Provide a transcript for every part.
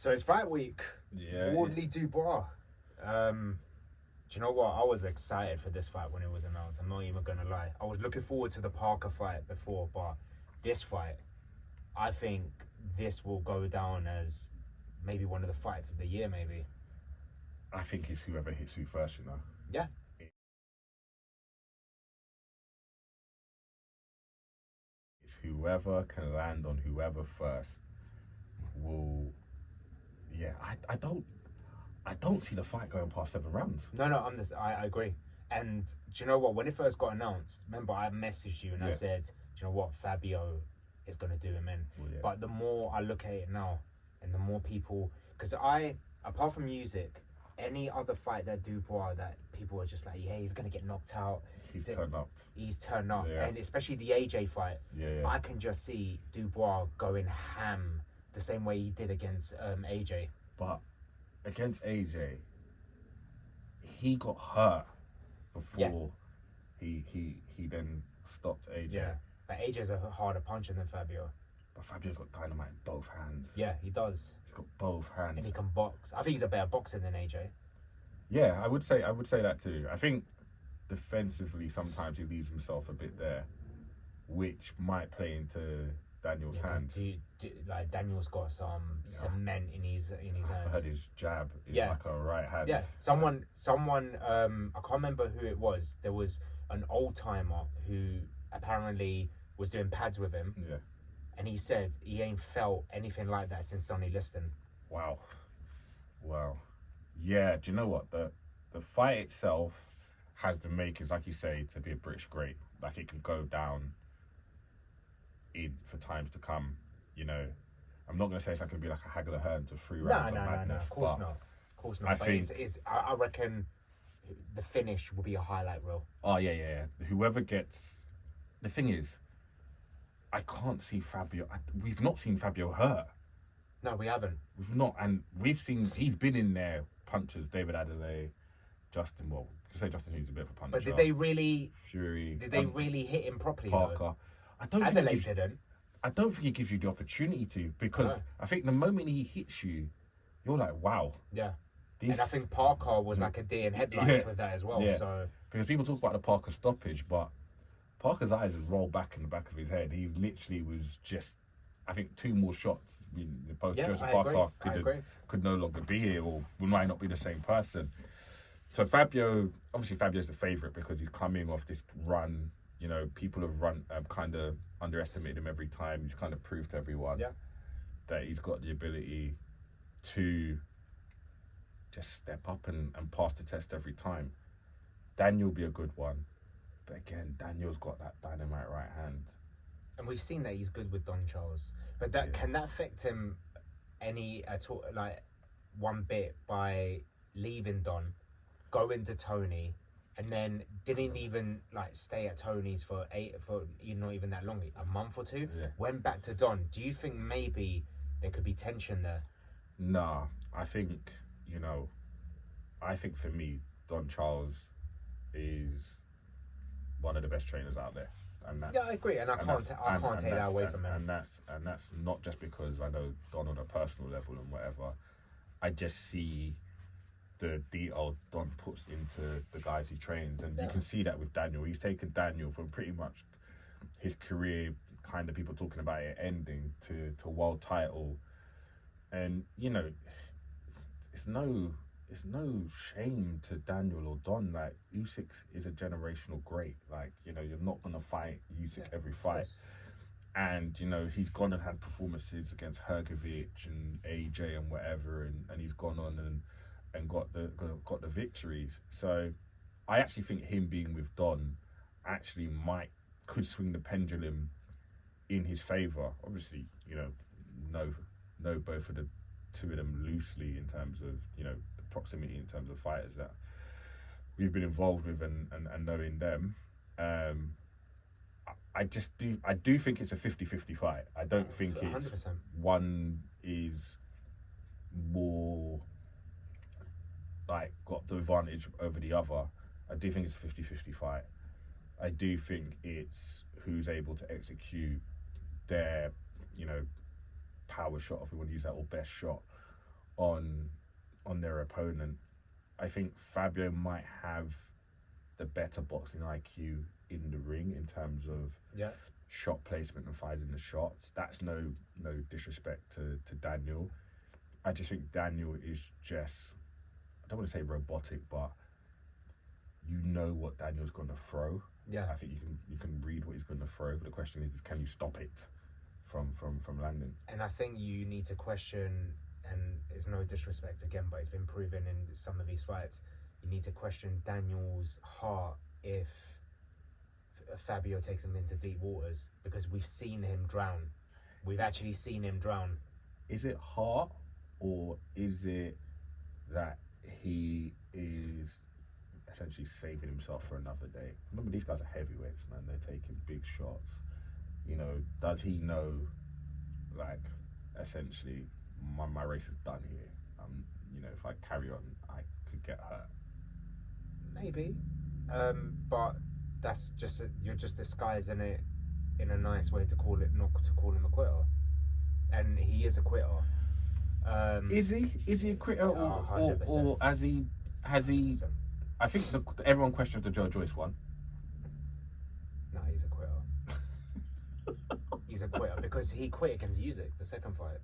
So it's fight week. Yeah. Wardley Dubois. Do you know what? I was excited for this fight when it was announced. I'm not even gonna lie. I was looking forward to the Parker fight before, but this fight, I think this will go down as maybe one of the fights of the year. Maybe. I think it's whoever hits who first, you know. Yeah. It's whoever can land on whoever first will. Yeah, I don't see the fight going past 7 rounds. No, I agree. And do you know what? When it first got announced, remember I messaged you and I said, do you know what? Fabio is going to do him in. Well, yeah. But the more I look at it now and the more people... Because apart from music, any other fight that Dubois that people are just like, yeah, he's going to get knocked out. He's turned up. He's turned up. Yeah. And especially the AJ fight, I can just see Dubois going ham the same way he did against AJ. But against AJ, he got hurt before he then stopped AJ. Yeah, but AJ's a harder puncher than Fabio. But Fabio's got dynamite in both hands. Yeah, he does. He's got both hands. And he can box. I think he's a better boxer than AJ. Yeah, I would say that too. I think defensively sometimes he leaves himself a bit there, which might play into Daniel's hands. Like Daniel's got some cement in his hands. I've heard his jab is like a right hand. Yeah, someone. I can't remember who it was. There was an old timer who apparently was doing pads with him. Yeah. And he said he ain't felt anything like that since Sonny Liston. Wow. Yeah. Do you know what the fight itself has the makings, like you say, to be a British great. Like it can go down for times to come, you know. I'm not going to say it's not going to be like a Hagler Hearn to 3 rounds of madness. No, of course not. Of course not. I reckon the finish will be a highlight reel. Oh, yeah. Whoever gets... The thing is, I can't see Fabio... We've not seen Fabio hurt. No, we haven't. We've not. And we've seen... He's been in there, punches, David Adelaide, Justin... Well, to say Justin Hughes is a bit of a puncher. But did they really... Fury... Did they really hit him properly, Parker... though? Adelaide didn't. I don't think he gives you the opportunity to, because I think the moment he hits you, you're like, wow. Yeah. And I think Parker was like a deer in headlights with that as well. Yeah. So because people talk about the Parker stoppage, but Parker's eyes had rolled back in the back of his head. He literally was just, I think, 2 more shots. I mean, both Joseph Parker could no longer be here, or we might not be the same person. So Fabio's the favourite because he's coming off this run. You know, people have kind of underestimated him every time. He's kind of proved to everyone that he's got the ability to just step up and pass the test every time. Daniel will be a good one. But again, Daniel's got that dynamite right hand. And we've seen that he's good with Don Charles. But can that affect him any at all, like one bit, by leaving Don, going to Tony, and then didn't even like stay at Tony's for not even that long, a month or 2, went back to Don? Do you think maybe there could be tension there? Nah, I think for me, Don Charles is one of the best trainers out there. And that's, I agree, and I can't take that away from him. And that's not just because I know Don on a personal level and whatever. I just see the detail Don puts into the guys he trains, and you can see that with Daniel. He's taken Daniel from pretty much his career, kind of people talking about it ending, to world title, and it's no shame to Daniel or Don. Like, Usyk is a generational great. Like, you're not gonna fight Usyk every fight. And he's gone and had performances against Hrgovic and AJ and whatever, and he's gone on and got the victories. So I actually think him being with Don actually could swing the pendulum in his favour. Obviously, know both of the 2 of them loosely in terms of the proximity, in terms of fighters that we've been involved with and knowing them. I do think it's a 50-50 fight. I don't think 100%. It's one is more like got the advantage over the other. I do think it's a 50-50 fight. I do think it's who's able to execute their, power shot, if we want to use that, or best shot on their opponent. I think Fabio might have the better boxing IQ in the ring in terms of shot placement and finding the shots. That's no disrespect to Daniel. I just think Daniel is just, I don't want to say robotic, but you know what Daniel's going to throw. Yeah. I think you can read what he's going to throw. The question is can you stop it from landing? And I think you need to question, and it's no disrespect again, but it's been proven in some of these fights, you need to question Daniel's heart if Fabio takes him into deep waters, because we've seen him drown. We've actually seen him drown. Is it heart, or is it that he is essentially saving himself for another day? Remember, these guys are heavyweights, man. They're taking big shots. You know, does he know, like, essentially, my race is done here? You know, if I carry on, I could get hurt. Maybe, but that's just you're just disguising it in a nice way to call it, not to call him a quitter. And he is a quitter. Is he a quitter, or has he? 100%. I think everyone questions the Joe Joyce one. No, he's a quitter. He's a quitter because he quit against Usyk the second fight.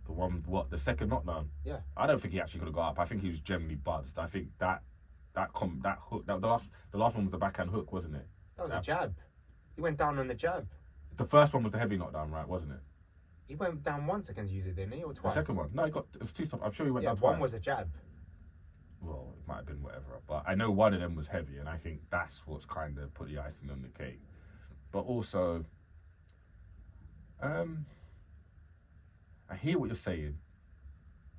The one, the second knockdown? Yeah. I don't think he actually could have got up. I think he was generally buzzed. I think that hook, the last one was the backhand hook, wasn't it? That was a jab. He went down on the jab. The first one was the heavy knockdown, right? Wasn't it? He went down once against Usyk, didn't he? Or twice? The second one? No, it was two stops. I'm sure he went down twice. One was a jab. Well, it might have been whatever. But I know one of them was heavy, and I think that's what's kind of put the icing on the cake. But also, I hear what you're saying.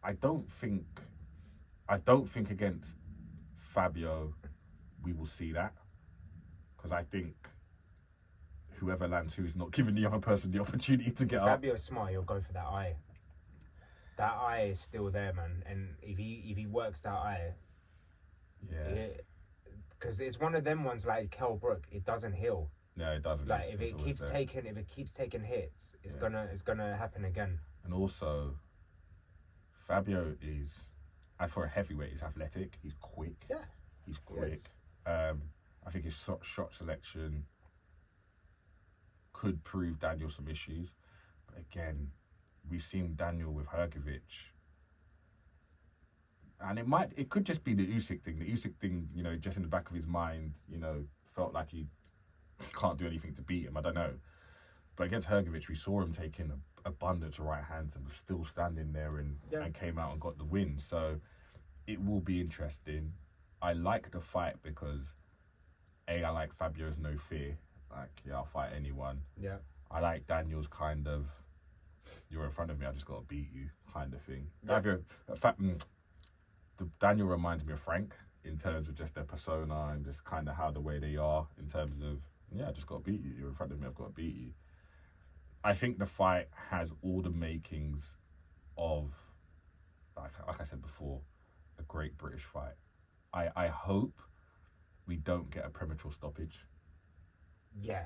I don't think against Fabio we will see that, because I think whoever lands who is not giving the other person the opportunity to get up. Fabio's smart. He'll go for that eye. That eye is still there, man. And if he works that eye, because it's one of them ones like Kell Brook. It doesn't heal. No, it doesn't. Like if it keeps taking hits, it's gonna happen again. And also, Fabio is, for a heavyweight, he's athletic. He's quick. Yeah, he's quick. Yes. I think his shot selection could prove Daniel some issues. But again, we've seen Daniel with Hrgovic, and it could just be the Usyk thing. The Usyk thing, you know, just in the back of his mind, you know, felt like he can't do anything to beat him. I don't know. But against Hrgovic, we saw him taking abundance of right hands and was still standing there and came out and got the win. So it will be interesting. I like the fight because I like Fabio's no fear. Like, I'll fight anyone. Yeah. I like Daniel's kind of, you're in front of me, I just got to beat you kind of thing. Yeah. Daniel reminds me of Frank in terms of just their persona and just kind of how the way they are in terms of, I just got to beat you. You're in front of me, I've got to beat you. I think the fight has all the makings of, like I said before, a great British fight. I hope we don't get a premature stoppage. Yeah,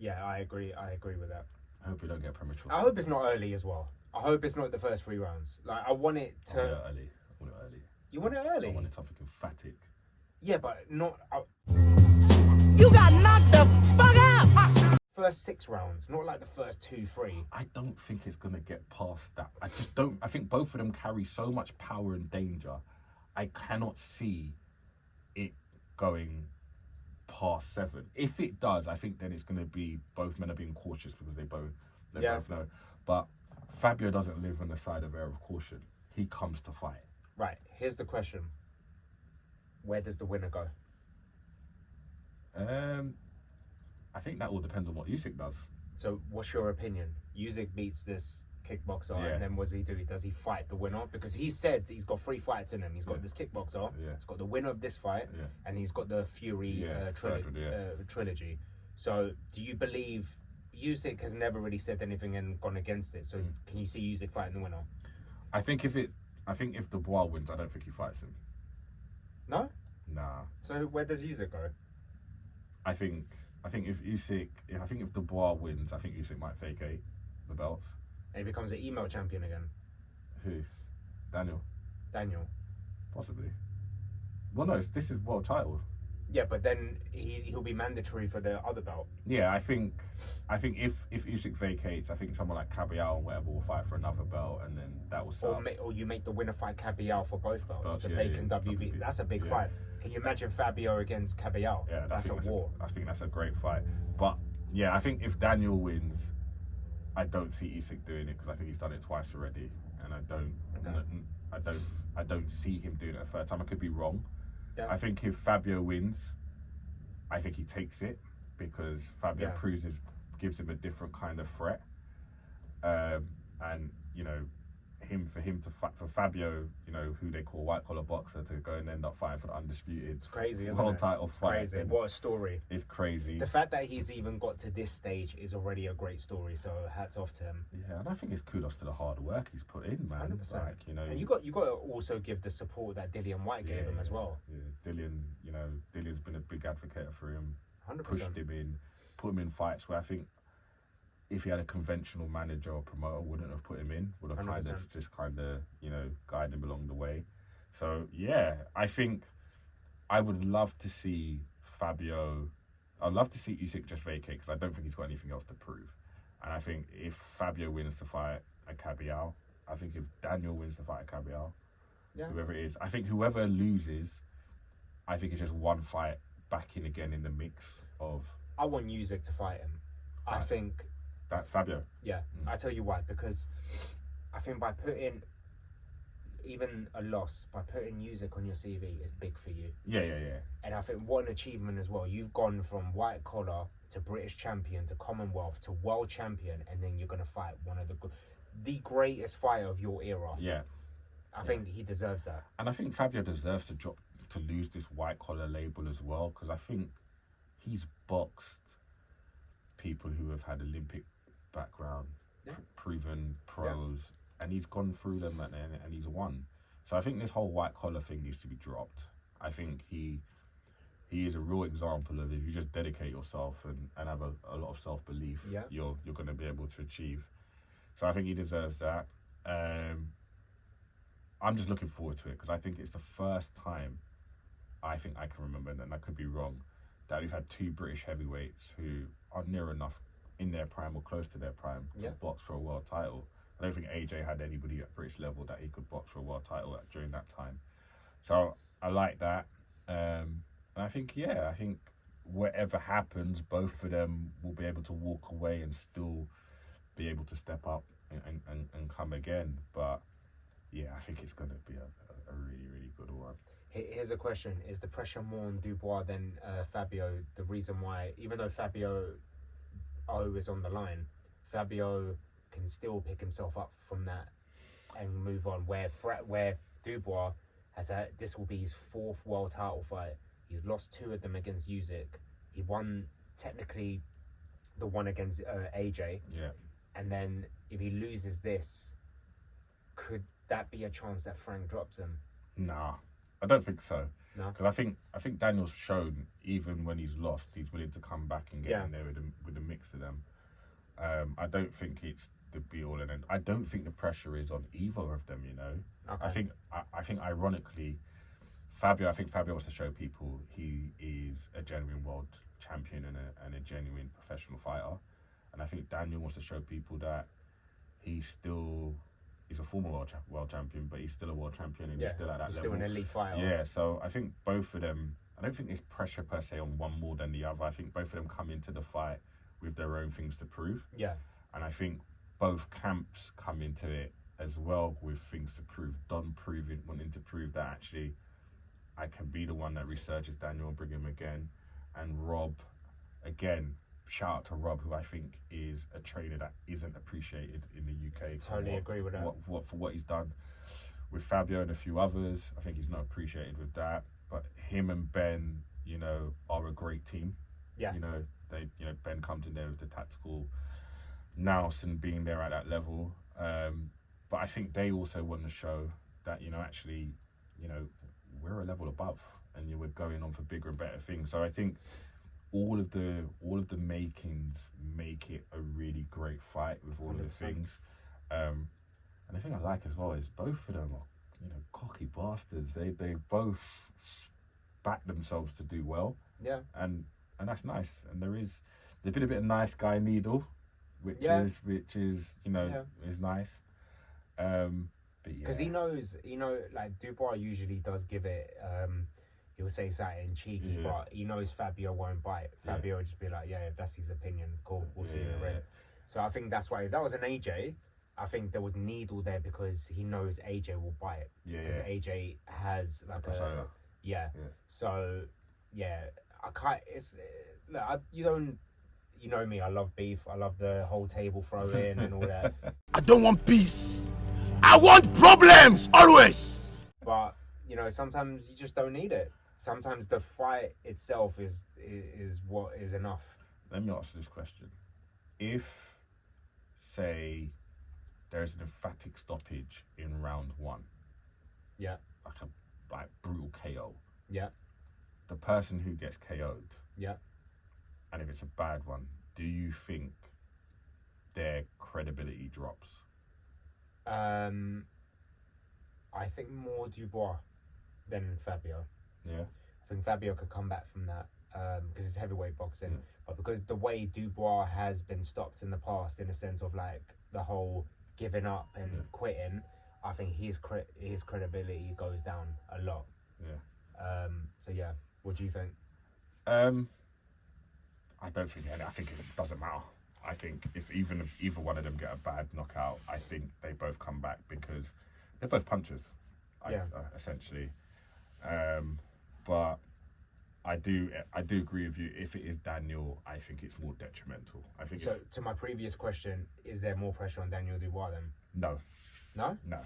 I agree with that. I hope we don't get a premature I hope it's not early as well. I hope it's not the first 3 rounds. Like, I want it to... I want it early. You want it early? I want it something emphatic. Yeah, but not... You got knocked the fuck out! First 6 rounds, not like the first 2, 3. I don't think it's going to get past that. I just don't. I think both of them carry so much power and danger. I cannot see it going past 7. If it does, I think then it's going to be both men are being cautious because they both know. But Fabio doesn't live on the side of air of caution. He comes to fight. Right, here's the question. Where does the winner go? I think that all depends on what Usyk does. So what's your opinion? Usyk beats this kickboxer, and then what does he do? Does he fight the winner? Because he said he's got 3 fights in him. He's got this kickboxer, he's got the winner of this fight, and he's got the Fury trilogy. So do you believe Usyk has never really said anything and gone against it? So can you see Usyk fighting the winner? I think if Dubois wins, I don't think he fights him. No? Nah. So where does Usyk go? I think if Dubois wins, I think Usyk might vacate the belts. And he becomes an email champion again. Who? Daniel. Possibly. Well, no, this is world title. Yeah, but then he'll be mandatory for the other belt. Yeah, I think if Usyk vacates, I think someone like Caballero or whatever will fight for another belt, and then that will sell. Or you make the winner fight Caballero for both belts. The Yeah, vacant WB. That's a big fight. Can you imagine Fabio against Caballero? Yeah, that's a war. I think that's a great fight. But yeah, I think if Daniel wins, I don't see Usyk doing it because I think he's done it twice already, and I don't see him doing it a third time. I could be wrong. Yeah. I think if Fabio wins, I think he takes it because Fabio gives him a different kind of threat. And you know, for Fabio, you know, who they call white collar boxer, to go and end up fighting for the undisputed. It's crazy, isn't world it? title It's fight. crazy. What a story! It's crazy. The fact that he's even got to this stage is already a great story. So hats off to him. Yeah, and I think it's kudos to the hard work he's put in, man. 100%. Like, you know, And you got to also give the support that Dillian White gave him as well. Yeah. Dillian's been a big advocate for him. 100%. Pushed him in, put him in fights where I think if he had a conventional manager or promoter, wouldn't have put him in. Would have 100%. kind of guided him along the way. So yeah, I think I would love to see Fabio. I'd love to see Usyk just vacate because I don't think he's got anything else to prove. And I think if Fabio wins the fight at Caballero, I think if Daniel wins the fight at Caballero, whoever it is, I think whoever loses, I think it's just one fight back in again in the mix of. I want Usyk to fight him. I think. That's Fabio. Yeah, I tell you why, because I think by putting even a loss, by putting Usyk on your CV is big for you. Yeah. And I think what an achievement as well. You've gone from white collar to British champion to Commonwealth to world champion, and then you're going to fight one of the greatest fighter of your era. Yeah. I think he deserves that. And I think Fabio deserves to lose this white collar label as well, because I think he's boxed people who have had Olympic background, proven pros, and he's gone through them and he's won. So I think this whole white collar thing needs to be dropped. I think he is a real example of if you just dedicate yourself and have a lot of self-belief, you're going to be able to achieve. So I think he deserves that. I'm just looking forward to it because I think it's the first time I think I can remember, and I could be wrong, that we've had two British heavyweights who are near enough in their prime or close to their prime to box for a world title. I don't think AJ had anybody at British level that he could box for a world title during that time. So I like that. And I think whatever happens, both of them will be able to walk away and still be able to step up and come again. But yeah, I think it's going to be a really, really good one. Here's a question. Is the pressure more on Dubois than Fabio? The reason why, even though Fabio is on the line, Fabio can still pick himself up from that and move on, where Dubois this will be his fourth world title fight. He's lost two of them against Usyk. He won technically the one against AJ. Yeah. And then if he loses this, could that be a chance that Frank drops him? Nah, I don't think so. No, because I think Daniel's shown even when he's lost, he's willing to come back and get in there with a mix of them. I don't think it's the be all and end. I don't think the pressure is on either of them. You know, okay. I think ironically, Fabio wants to show people he is a genuine world champion and a genuine professional fighter, and I think Daniel wants to show people that he's a former world champion, but he's still a world champion and he's still at that level. Still an elite fighter. Yeah, so I think both of them, I don't think there's pressure per se on one more than the other. I think both of them come into the fight with their own things to prove. Yeah. And I think both camps come into it as well with things to prove. Don wanting to prove that actually I can be the one that resurges Daniel and bring him again. And Rob, again, shout out to Rob, who I think is a trainer that isn't appreciated in the UK. Totally agree with that. For what he's done with Fabio and a few others, I think he's not appreciated with that. But him and Ben, you know, are a great team. Yeah. Ben comes in there with the tactical nous and being there at that level. But I think they also want to show that, actually, we're a level above and we're going on for bigger and better things. So I think all of the makings make it a really great fight with all 100%. Of the things. And the thing I like as well is both of them are cocky bastards. They both back themselves to do well. Yeah. And that's nice. And there's been a bit of nice guy needle, which is is nice. But yeah. Because he knows, like Dubois usually does give it. He'll say something cheeky, but he knows Fabio won't bite. Fabio will just be like, if that's his opinion, cool, we'll see in the ring. So I think that's why, if that was an AJ, I think there was needle there because he knows AJ will bite. Because AJ has like a So I can't. It's you know me. I love beef. I love the whole table throw in and all that. I don't want peace. I want problems always. But sometimes you just don't need it. Sometimes the fight itself is what is enough. Let me ask you this question: if, say, there is an emphatic stoppage in round 1, like brutal KO, the person who gets KO'd, and if it's a bad one, do you think their credibility drops? I think more Dubois than Fabio. Yeah. I think Fabio could come back from that because it's heavyweight boxing. But because the way Dubois has been stopped in the past, in the sense of like the whole giving up and quitting, I think his credibility goes down a lot. Yeah. So yeah, what do you think? I don't think any. I think it doesn't matter. I think if either one of them get a bad knockout, I think they both come back because they're both punchers. Essentially. But I do agree with you. If it is Daniel, I think it's more detrimental. I think. So to my previous question, is there more pressure on Daniel Dubois then? No. No. No.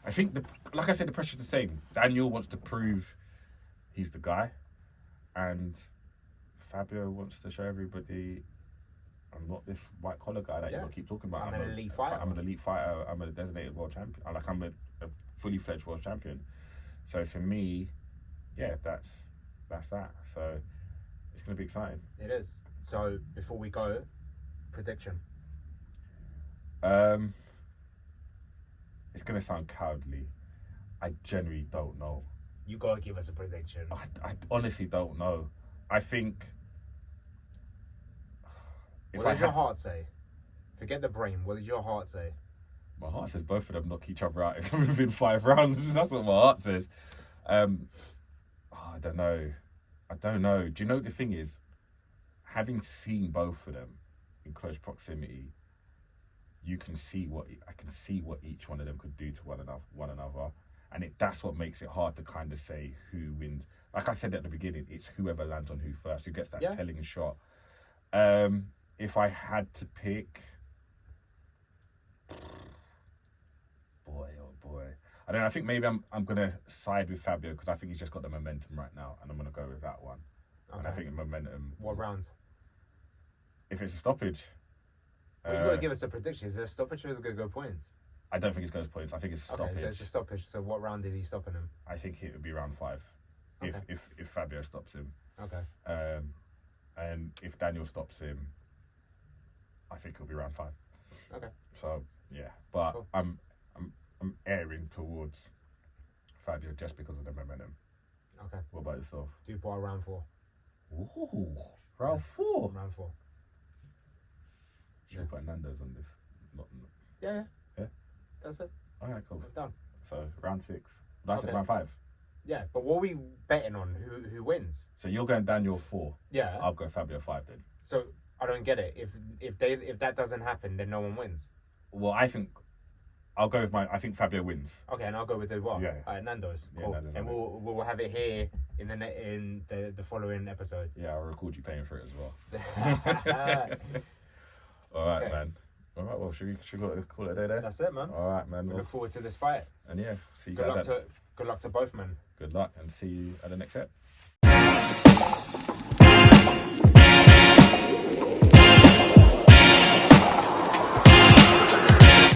I think like I said, the pressure's the same. Daniel wants to prove he's the guy, and Fabio wants to show everybody, I'm not this white collar guy that you keep talking about. I'm an elite fighter. I'm an elite fighter. I'm a designated world champion. I'm a fully fledged world champion. So for me, that's that. So it's going to be exciting. It is. So before we go, prediction. It's going to sound cowardly. I genuinely don't know. You got to give us a prediction. I honestly don't know. I think. What does your heart say? Forget the brain. What did your heart say? My heart says both of them knock each other out within 5 rounds. That's what my heart says. I don't know. Do you know what the thing is? Having seen both of them in close proximity, I can see what each one of them could do to one another, and that's what makes it hard to kind of say who wins. Like I said at the beginning, it's whoever lands on who first, who gets that telling shot. If I had to pick, boy, I don't know. I think maybe I'm gonna side with Fabio because I think he's just got the momentum right now, and I'm gonna go with that one. Okay. And I think the momentum. What round? If it's a stoppage. Well, you got to give us a prediction. Is there a stoppage or is it going to go points? I don't think it's going to points. I think it's a stoppage. Okay, so it's a stoppage. So what round is he stopping him? I think it would be round 5, if Fabio stops him. Okay. And if Daniel stops him, I think it'll be round 5. Okay. So yeah, but cool. I'm erring towards Fabio just because of the momentum. Okay. What about yourself? Dubois round 4. Ooh, round 4. Round 4. Should we put Nando's on this? Yeah. Yeah? That's it. Alright, cool. Done. So round 6. I said round 5. Yeah, but what are we betting on? Who wins? So you're going Daniel 4. Yeah. I'll go Fabio 5 then. So I don't get it. If that doesn't happen, then no one wins. Well, I think I'll go with I think Fabio wins. Okay, and I'll go with Dubois. Yeah. Nando's. Yeah, Cool. Nando's and we'll have it here in the following episode. Yeah, I'll record you paying for it as well. All right, okay. Man. All right, well, should we call it a day there? That's it, man. All right, man. We look forward to this fight. And yeah, see you good guys. Good luck to both men. Good luck, and see you at the next set.